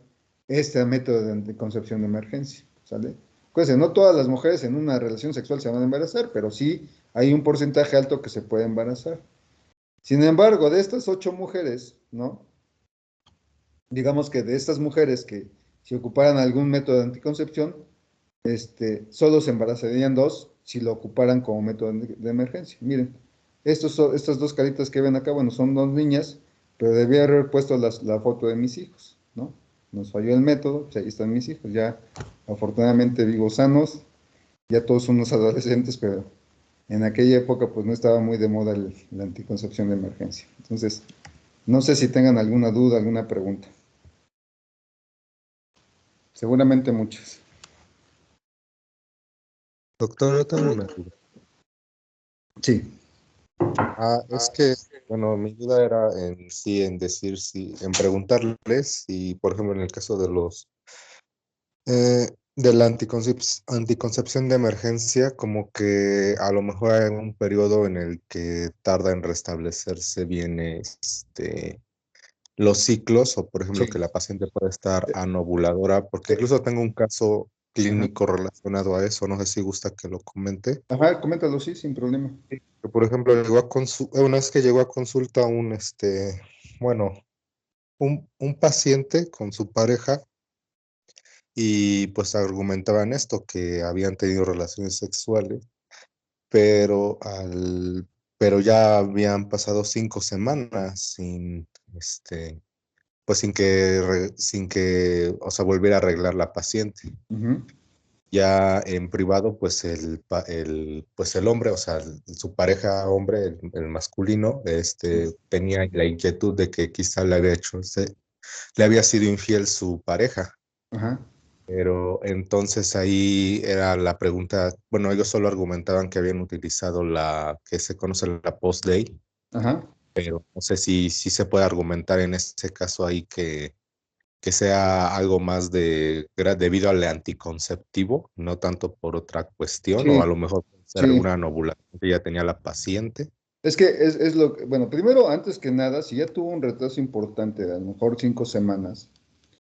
este método de anticoncepción de emergencia, ¿sale? Acuérdense, no todas las mujeres en una relación sexual se van a embarazar, pero sí hay un porcentaje alto que se puede embarazar. Sin embargo, de estas 8 mujeres, ¿no? Digamos que de estas mujeres que si ocuparan algún método de anticoncepción, solo se embarazarían 2 si lo ocuparan como método de emergencia. Miren, estas dos caritas que ven acá, bueno, son 2 niñas, pero debía haber puesto la foto de mis hijos, ¿no? Nos falló el método, pues ahí están mis hijos, ya afortunadamente vivo sanos, ya todos son unos adolescentes, pero en aquella época pues no estaba muy de moda la anticoncepción de emergencia. Entonces, no sé si tengan alguna duda, alguna pregunta. Seguramente muchas. Doctor, yo tengo una duda. Sí. Es que, bueno, mi duda era en sí, en decir si, en preguntarles si, por ejemplo, en el caso de la anticoncepción de emergencia, como que a lo mejor hay un periodo en el que tarda en restablecerse bien los ciclos, o por ejemplo que Sí. la paciente puede estar anovuladora, porque incluso tengo un caso Ajá. clínico relacionado a eso, no sé si gusta que lo comente. Ajá, coméntalo, sí, sin problema. Que, por ejemplo, una vez que llegó a consulta bueno, un paciente con su pareja y pues argumentaban esto, que habían tenido relaciones sexuales, pero pero ya habían pasado 5 semanas pues sin que, o sea, volviera a arreglar la paciente. Ujú. Ya en privado, pues el hombre, o sea, su pareja hombre, el masculino, tenía la inquietud de que quizá le había sido infiel su pareja. Ajá, Pero entonces ahí era la pregunta, bueno, ellos solo argumentaban que habían utilizado la que se conoce la post-day, ajá. pero no sé si se puede argumentar en ese caso ahí que sea algo más debido al anticonceptivo, no tanto por otra cuestión, o Sí, a lo mejor puede ser sí. una ovulación que ya tenía la paciente. Es que es lo que, bueno, primero, antes que nada, si ya tuvo un retraso importante, a lo mejor 5 semanas,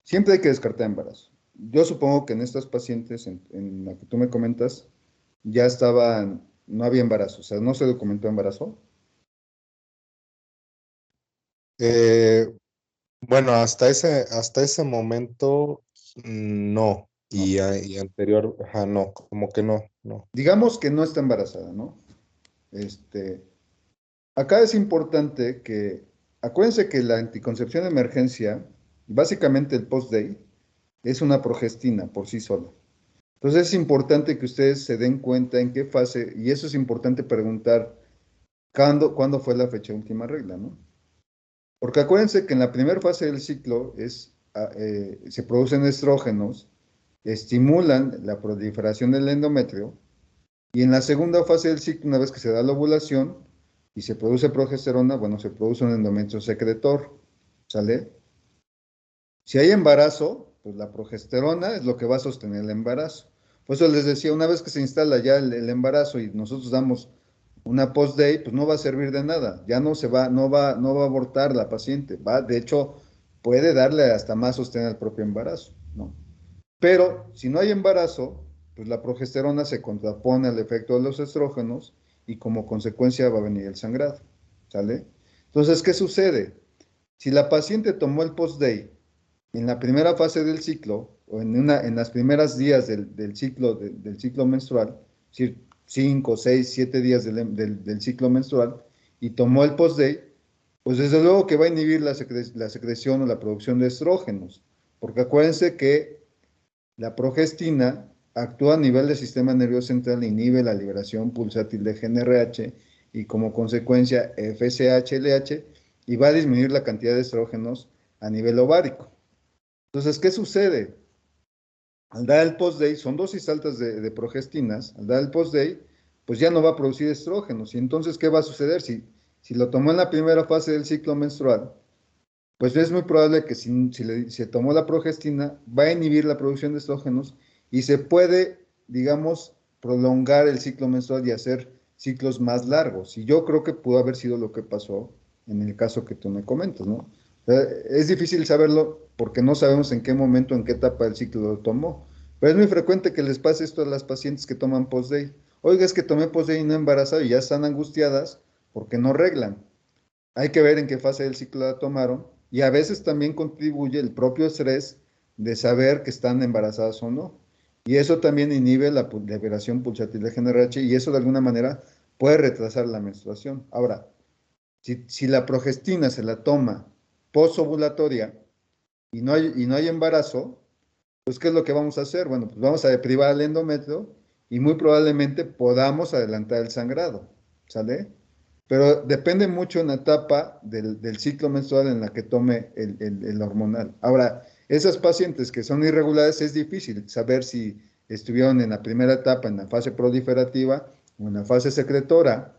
siempre hay que descartar embarazo. Yo supongo que en estas pacientes, en la que tú me comentas, ya estaban, no había embarazo, o sea, no se documentó embarazo. Eh, bueno, hasta ese momento no, No. y anterior, ajá, no, como que no, no. Digamos que no está embarazada, ¿no? Este, Acá es importante que, acuérdense que la anticoncepción de emergencia, básicamente el post-day, es una progestina por sí sola. Entonces es importante que ustedes se den cuenta en qué fase, y eso es importante preguntar, ¿cuándo fue la fecha de última regla, ¿no? Porque acuérdense que en la primera fase del ciclo se producen estrógenos, estimulan la proliferación del endometrio, y en la segunda fase del ciclo, una vez que se da la ovulación y se produce progesterona, bueno, se produce un endometrio secretor, ¿sale? Si hay embarazo, pues la progesterona es lo que va a sostener el embarazo. Por eso les decía, una vez que se instala ya el embarazo y nosotros damos una post-day, pues no va a servir de nada. Ya no va a abortar la paciente. De hecho, puede darle hasta más sostén al propio embarazo, ¿no? Pero si no hay embarazo, pues la progesterona se contrapone al efecto de los estrógenos y como consecuencia va a venir el sangrado, ¿sale? Entonces, ¿qué sucede? Si la paciente tomó el post-day en la primera fase del ciclo, o en las primeras días del ciclo menstrual, es decir, 5, 6, 7 días del ciclo menstrual, y tomó el post-day, pues desde luego que va a inhibir la secreción o la producción de estrógenos, porque acuérdense que la progestina actúa a nivel del sistema nervioso central, inhibe la liberación pulsátil de GnRH y como consecuencia FSH-LH y va a disminuir la cantidad de estrógenos a nivel ovárico. Entonces, ¿qué sucede? Al dar el post-day, son dosis altas de progestinas, al dar el post-day, pues ya no va a producir estrógenos. Y entonces, ¿qué va a suceder? Si lo tomó en la primera fase del ciclo menstrual, pues es muy probable que si se tomó la progestina, va a inhibir la producción de estrógenos y se puede, digamos, prolongar el ciclo menstrual y hacer ciclos más largos. Y yo creo que pudo haber sido lo que pasó en el caso que tú me comentas, ¿no? Es difícil saberlo porque no sabemos en qué momento, en qué etapa del ciclo lo tomó. Pero es muy frecuente que les pase esto a las pacientes que toman post-day. Oiga, es que tomé post-day y no embarazada y ya están angustiadas porque no reglan. Hay que ver en qué fase del ciclo la tomaron y a veces también contribuye el propio estrés de saber que están embarazadas o no. Y eso también inhibe la liberación pulsátil de GnRH y eso de alguna manera puede retrasar la menstruación. Ahora, si la progestina se la toma posovulatoria y no hay embarazo, pues ¿qué es lo que vamos a hacer? Bueno, pues vamos a deprivar el endometrio y muy probablemente podamos adelantar el sangrado, ¿sale? Pero depende mucho en la etapa del ciclo menstrual en la que tome el hormonal. Ahora, esas pacientes que son irregulares es difícil saber si estuvieron en la primera etapa, en la fase proliferativa o en la fase secretora,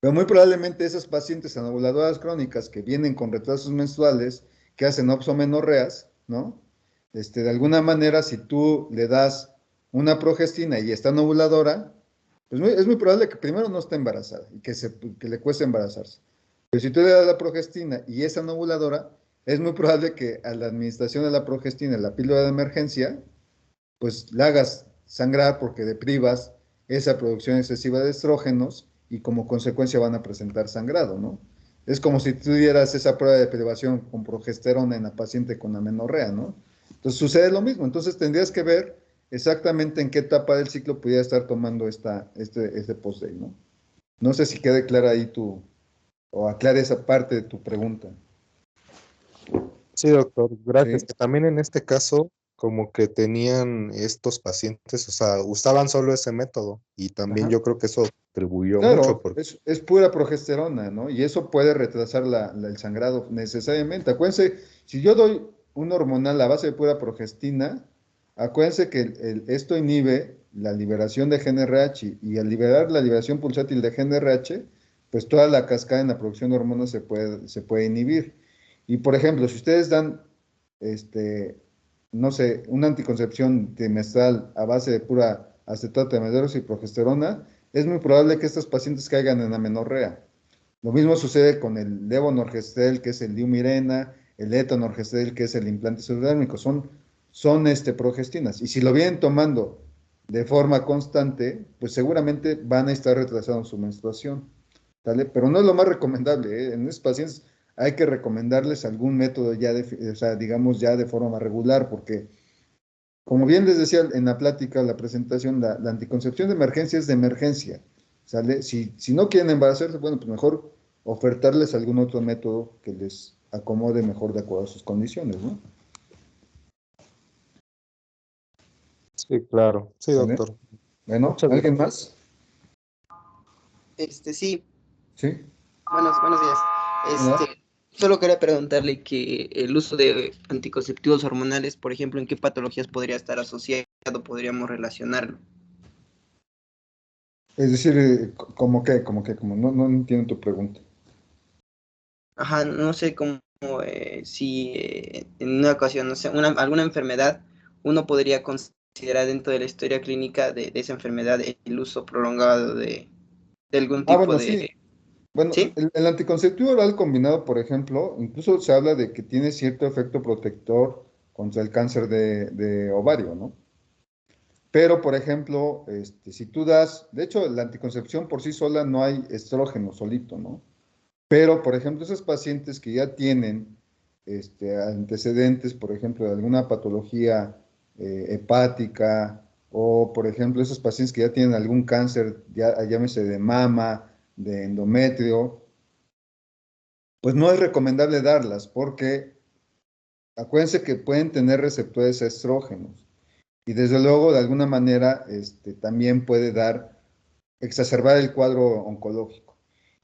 pero muy probablemente esas pacientes anovuladoras crónicas que vienen con retrasos menstruales, que hacen oxomenorreas, ¿no? De alguna manera, si tú le das una progestina y está ovuladora, pues es muy probable que primero no esté embarazada y que le cueste embarazarse. Pero si tú le das la progestina y es anovuladora, es muy probable que a la administración de la progestina, la píldora de emergencia, pues la hagas sangrar porque deprivas esa producción excesiva de estrógenos y como consecuencia van a presentar sangrado, ¿no? Es como si tú dieras esa prueba de privación con progesterona en la paciente con amenorrea, ¿no? Entonces sucede lo mismo. Entonces tendrías que ver exactamente en qué etapa del ciclo pudiera estar tomando este post-day, ¿no? No sé si quede clara ahí o aclare esa parte de tu pregunta. Sí, doctor, gracias. ¿Sí? Que también en este caso, como que tenían estos pacientes, o sea, usaban solo ese método y también Ajá. yo creo que eso contribuyó mucho Claro, porque es pura progesterona, ¿no? Y eso puede retrasar el sangrado necesariamente. Acuérdense, si yo doy un hormonal a base de pura progestina, acuérdense que esto inhibe la liberación de GnRH y al liberar la liberación pulsátil de GnRH, pues toda la cascada en la producción de hormonas se puede inhibir. Y por ejemplo, si ustedes dan, no sé, una anticoncepción trimestral a base de pura acetato de medrosa y progesterona, es muy probable que estos pacientes caigan en amenorrea. Lo mismo sucede con el levonorgestrel, que es el Diumirena, el etonorgestrel, que es el implante subdérmico. Son progestinas. Y si lo vienen tomando de forma constante, pues seguramente van a estar retrasando su menstruación, ¿vale? Pero no es lo más recomendable, ¿eh? En estos pacientes hay que recomendarles algún método ya, o sea, digamos ya de forma regular, porque como bien les decía en la plática, la presentación, la anticoncepción de emergencia es de emergencia, ¿sale? Si no quieren embarazarse, bueno, pues mejor ofertarles algún otro método que les acomode mejor de acuerdo a sus condiciones, ¿no? sí, claro, sí, ¿Vale? doctor. Bueno, Muchas ¿alguien gracias. más? Sí, Sí. buenos días. Hola. Solo quería preguntarle que el uso de anticonceptivos hormonales, por ejemplo, ¿en qué patologías podría estar asociado? ¿Podríamos relacionarlo? Es decir, como no entiendo tu pregunta. Ajá, no sé cómo, si en una ocasión, no sé, alguna enfermedad, uno podría considerar dentro de la historia clínica de esa enfermedad el uso prolongado de algún tipo Bueno, de... sí. Bueno, ¿Sí? el anticonceptivo oral combinado, por ejemplo, incluso se habla de que tiene cierto efecto protector contra el cáncer de ovario, ¿no? Pero, por ejemplo, si tú das, de hecho, la anticoncepción por sí sola no hay estrógeno solito, ¿no? Pero, por ejemplo, esos pacientes que ya tienen antecedentes, por ejemplo, de alguna patología hepática, o, por ejemplo, esos pacientes que ya tienen algún cáncer, ya llámese de mama de endometrio, pues no es recomendable darlas porque acuérdense que pueden tener receptores a estrógenos y desde luego de alguna manera también puede exacerbar el cuadro oncológico.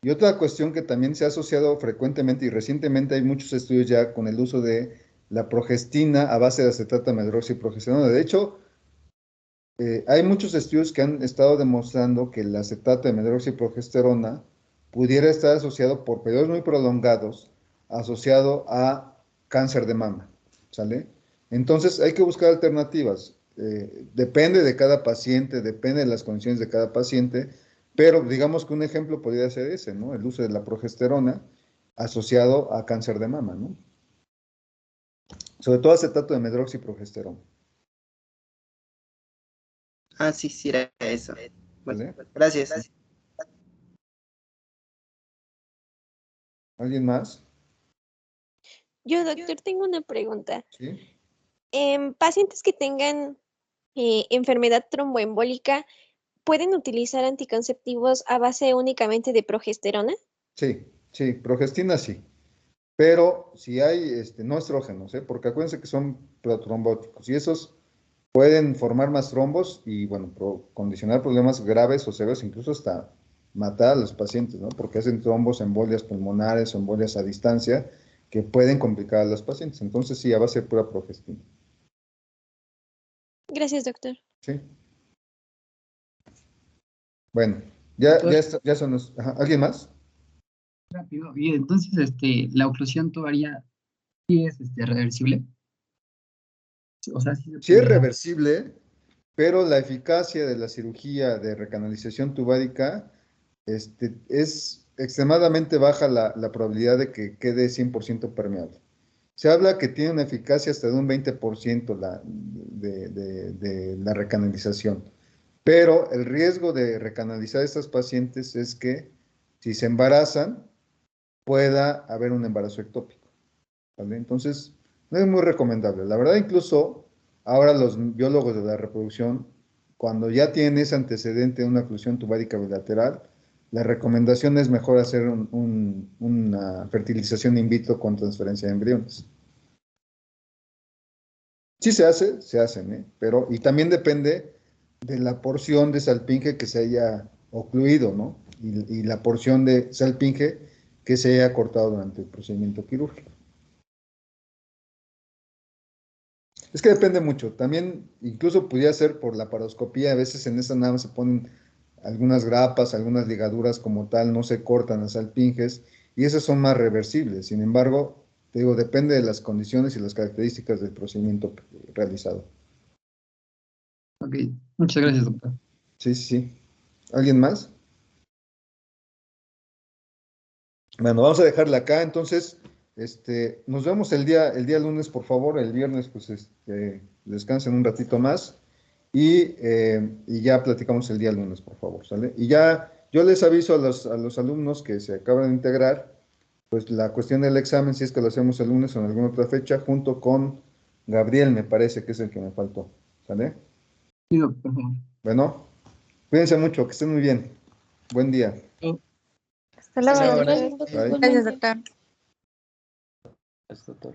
Y otra cuestión que también se ha asociado frecuentemente y recientemente hay muchos estudios ya con el uso de la progestina a base de acetato de hidroxiprogesterona. De hecho, hay muchos estudios que han estado demostrando que el acetato de hidroxiprogesterona pudiera estar asociado por periodos muy prolongados, asociado a cáncer de mama, ¿sale? Entonces hay que buscar alternativas. Depende de cada paciente, depende de las condiciones de cada paciente, pero digamos que un ejemplo podría ser ese, ¿no? El uso de la progesterona asociado a cáncer de mama, ¿no? Sobre todo acetato de hidroxiprogesterona. Ah, sí, sí, era eso. Bueno, ¿Vale? gracias. ¿Alguien más? Yo, doctor, tengo una pregunta. ¿Sí? En pacientes que tengan enfermedad tromboembólica, ¿pueden utilizar anticonceptivos a base únicamente de progesterona? Sí, sí, progestina sí. Pero si hay no estrógenos, porque acuérdense que son protrombóticos y esos pueden formar más trombos y, bueno, condicionar problemas graves o severos, incluso hasta matar a los pacientes, ¿no? Porque hacen trombos, embolias pulmonares o embolias a distancia que pueden complicar a los pacientes. Entonces, sí, ya va a ser pura progestina. Gracias, doctor. Sí. Bueno, Doctor, ya son los... ajá, ¿alguien más? rápido. Y entonces, la oclusión tubaria sí es reversible. O sea, sí se Sí es pudiera. reversible, pero la eficacia de la cirugía de recanalización tubárica es extremadamente baja la probabilidad de que quede 100% permeable. Se habla que tiene una eficacia hasta de un 20% de la recanalización, pero el riesgo de recanalizar a estas pacientes es que si se embarazan, pueda haber un embarazo ectópico, ¿vale? Entonces, no es muy recomendable. La verdad, incluso ahora los biólogos de la reproducción, cuando ya tienen ese antecedente de una oclusión tubárica bilateral, la recomendación es mejor hacer una fertilización in vitro con transferencia de embriones. Sí se hacen, ¿eh? Pero, y también depende de la porción de salpinge que se haya ocluido, ¿no? Y la porción de salpinge que se haya cortado durante el procedimiento quirúrgico. Es que depende mucho. También, incluso pudiera ser por la paroscopía, a veces en esa nave se ponen algunas grapas, algunas ligaduras como tal, no se cortan las salpinges y esas son más reversibles. Sin embargo, te digo, depende de las condiciones y las características del procedimiento realizado. Ok, muchas gracias, doctor. Sí, sí, sí. ¿Alguien más? Bueno, vamos a dejarla acá. Entonces, nos vemos el día lunes, por favor. El viernes, pues, descansen un ratito más y ya platicamos el día lunes, por favor, ¿sale? Y ya yo les aviso a los alumnos que se acaban de integrar, pues la cuestión del examen, si es que lo hacemos el lunes o en alguna otra fecha, junto con Gabriel, me parece que es el que me faltó, ¿sale? Sí, doctor, por favor. Bueno, cuídense mucho, que estén muy bien. Buen día. Hasta luego, Hasta luego, doctor. gracias. Bye. Gracias, doctor. Gracias, doctor.